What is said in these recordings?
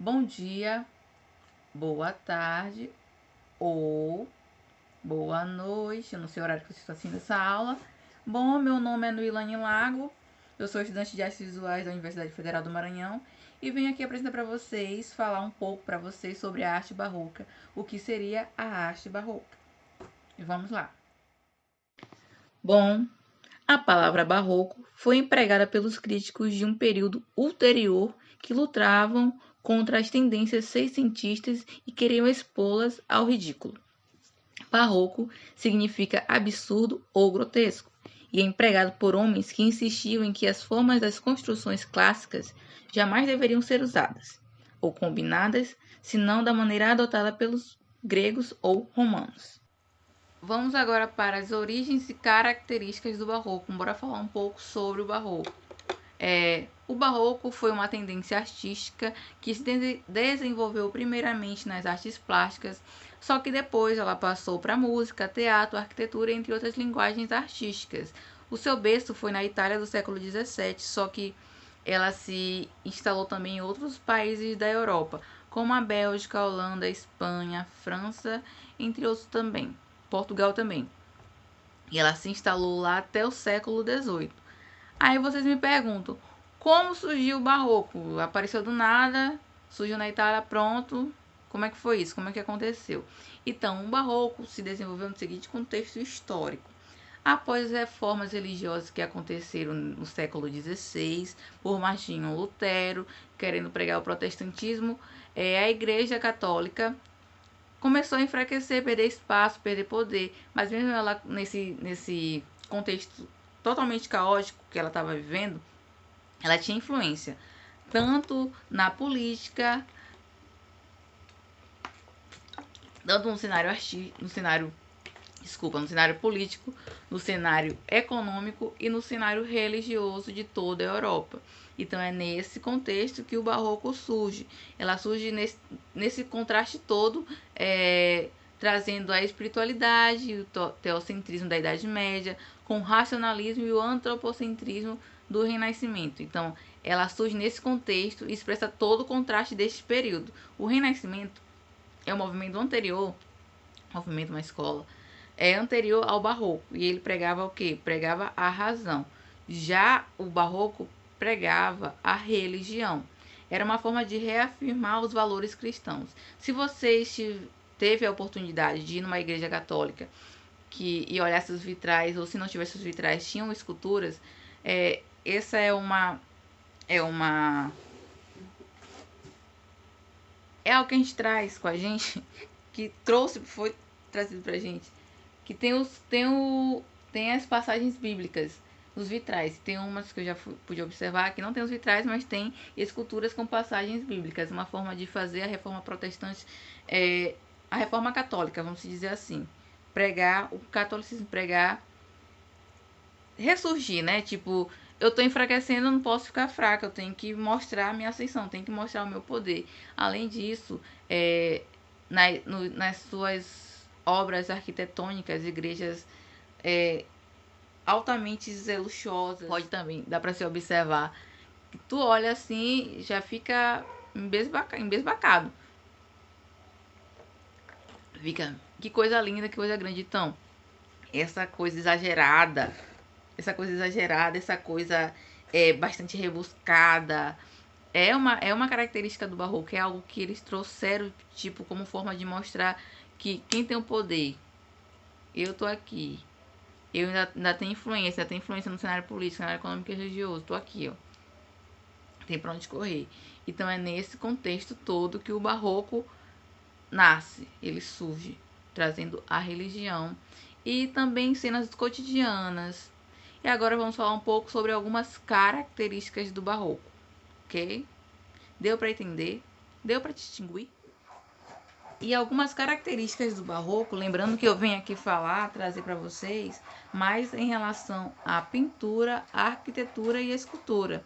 Bom dia, boa tarde ou boa noite. Eu não sei o horário que você está assistindo essa aula. Bom, meu nome é Nuilane Lago, eu sou estudante de Artes Visuais da Universidade Federal do Maranhão e venho aqui apresentar para vocês, falar um pouco para vocês sobre a arte barroca, o que seria a arte barroca. E vamos lá. Bom, a palavra barroco foi empregada pelos críticos de um período ulterior que lutavam contra as tendências seiscentistas e queriam expô-las ao ridículo. Barroco significa absurdo ou grotesco, e é empregado por homens que insistiam em que as formas das construções clássicas jamais deveriam ser usadas, ou combinadas, senão da maneira adotada pelos gregos ou romanos. Vamos agora para as origens e características do barroco. Bora falar um pouco sobre o barroco. O barroco foi uma tendência artística que se desenvolveu primeiramente nas artes plásticas, só que depois ela passou para música, teatro, arquitetura, entre outras linguagens artísticas. O seu berço foi na Itália do século XVII, só que ela se instalou também em outros países da Europa, como a Bélgica, a Holanda, a Espanha, a França, entre outros também. Portugal também. E ela se instalou lá até o século XVIII. Aí vocês me perguntam, como surgiu o barroco? Apareceu do nada, surgiu na Itália, pronto. Como é que foi isso? Como é que aconteceu? Então, o barroco se desenvolveu no seguinte contexto histórico. Após as reformas religiosas que aconteceram no século XVI, por Martinho Lutero, querendo pregar o protestantismo, a Igreja Católica começou a enfraquecer, perder espaço, perder poder. Mas mesmo ela, nesse contexto totalmente caótico que ela estava vivendo, ela tinha influência tanto na política, tanto no cenário no cenário político, no cenário econômico e no cenário religioso de toda a Europa. Então é nesse contexto que o barroco surge. Ela surge nesse contraste todo, trazendo a espiritualidade e o teocentrismo da Idade Média, com o racionalismo e o antropocentrismo do Renascimento. Então, ela surge nesse contexto e expressa todo o contraste deste período. O Renascimento é um movimento anterior, uma escola, anterior ao barroco. E ele pregava o quê? Pregava a razão. Já o barroco pregava a religião. Era uma forma de reafirmar os valores cristãos. Se você teve a oportunidade de ir numa igreja católica e olhasse os vitrais, ou se não tivesse os vitrais, tinham esculturas, essa é algo que a gente traz com a gente, que foi trazido pra gente, que tem as passagens bíblicas nos vitrais. Tem umas que eu já pude observar que não tem os vitrais, mas tem esculturas com passagens bíblicas. Uma forma de fazer a reforma protestante, a reforma católica, vamos dizer assim. Pregar o catolicismo, ressurgir, né? Tipo, eu tô enfraquecendo, eu não posso ficar fraca, eu tenho que mostrar a minha ascensão, tenho que mostrar o meu poder. Além disso, nas suas obras arquitetônicas, igrejas altamente luxuosas, pode também, dá para se observar. Tu olha assim, já fica embasbacado. Fica, que coisa linda, que coisa grande. Então, essa coisa exagerada, essa coisa bastante rebuscada, é uma característica do barroco, é algo que eles trouxeram, tipo, como forma de mostrar que quem tem o poder, eu tô aqui, eu ainda tenho influência no cenário político, cenário econômico e religioso, tô aqui, ó, tem pra onde correr. Então é nesse contexto todo que o barroco nasce, ele surge, trazendo a religião e também cenas cotidianas. E agora vamos falar um pouco sobre algumas características do barroco, ok? Deu para entender? Deu para distinguir? E algumas características do barroco, lembrando que eu venho aqui falar, trazer para vocês, mais em relação à pintura, à arquitetura e à escultura.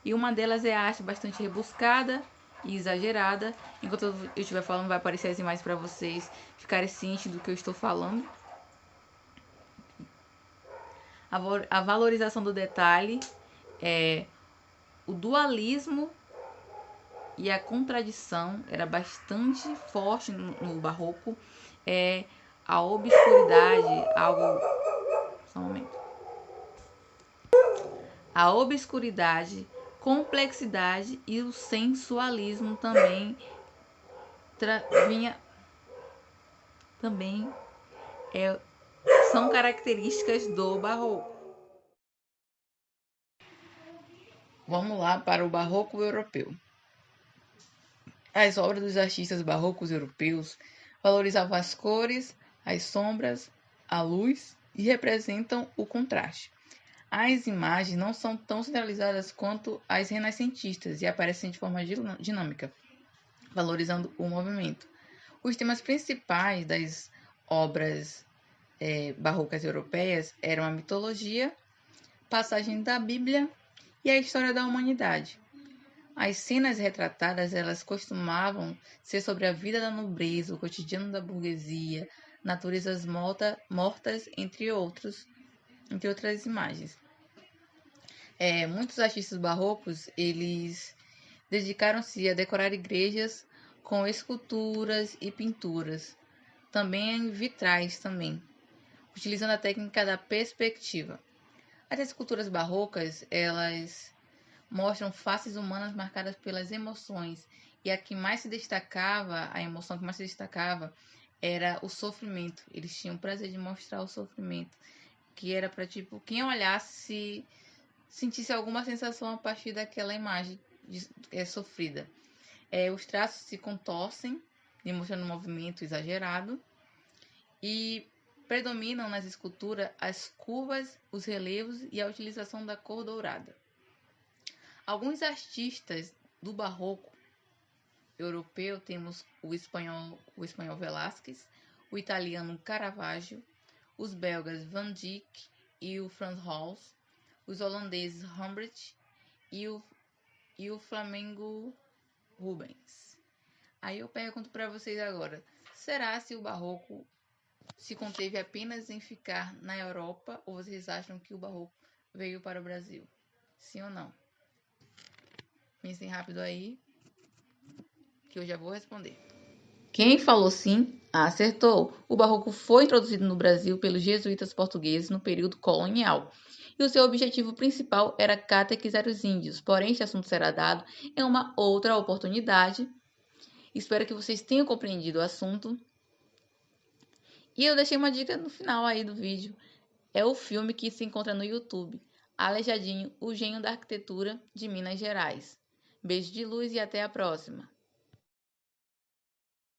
E uma delas é a arte bastante rebuscada e exagerada. Enquanto eu estiver falando, vai aparecer as imagens para vocês ficarem cientes do que eu estou falando. A valorização do detalhe, o dualismo e a contradição era bastante forte no barroco, a obscuridade, algo, só um momento, a obscuridade, complexidade e o sensualismo também vinha também são características do barroco. Vamos lá para o barroco europeu. As obras dos artistas barrocos europeus valorizavam as cores, as sombras, a luz e representam o contraste. As imagens não são tão centralizadas quanto as renascentistas e aparecem de forma dinâmica, valorizando o movimento. Os temas principais das obras barrocas europeias eram a mitologia, passagem da Bíblia e a história da humanidade. As cenas retratadas, elas costumavam ser sobre a vida da nobreza, o cotidiano da burguesia, naturezas mortas, entre outras imagens. Muitos artistas barrocos, eles dedicaram-se a decorar igrejas com esculturas e pinturas, também vitrais também, utilizando a técnica da perspectiva. As esculturas barrocas, elas mostram faces humanas marcadas pelas emoções, e a emoção que mais se destacava era o sofrimento. Eles tinham o prazer de mostrar o sofrimento, que era para quem olhasse sentisse alguma sensação a partir daquela imagem sofrida. Os traços se contorcem, demonstrando um movimento exagerado, e predominam nas esculturas as curvas, os relevos e a utilização da cor dourada. Alguns artistas do barroco europeu, temos o espanhol Velázquez, o italiano Caravaggio, os belgas Van Dyck e o Frans Hals, os holandeses Rembrandt e o flamengo Rubens. Aí eu pergunto para vocês agora, será se o barroco se conteve apenas em ficar na Europa, ou vocês acham que o barroco veio para o Brasil? Sim ou não? Pensem rápido aí, que eu já vou responder. Quem falou sim, acertou. O barroco foi introduzido no Brasil pelos jesuítas portugueses no período colonial, e o seu objetivo principal era catequizar os índios. Porém, este assunto será dado em uma outra oportunidade. Espero que vocês tenham compreendido o assunto. E eu deixei uma dica no final aí do vídeo. É o filme que se encontra no YouTube, Aleijadinho, o Gênio da Arquitetura de Minas Gerais. Beijo de luz e até a próxima!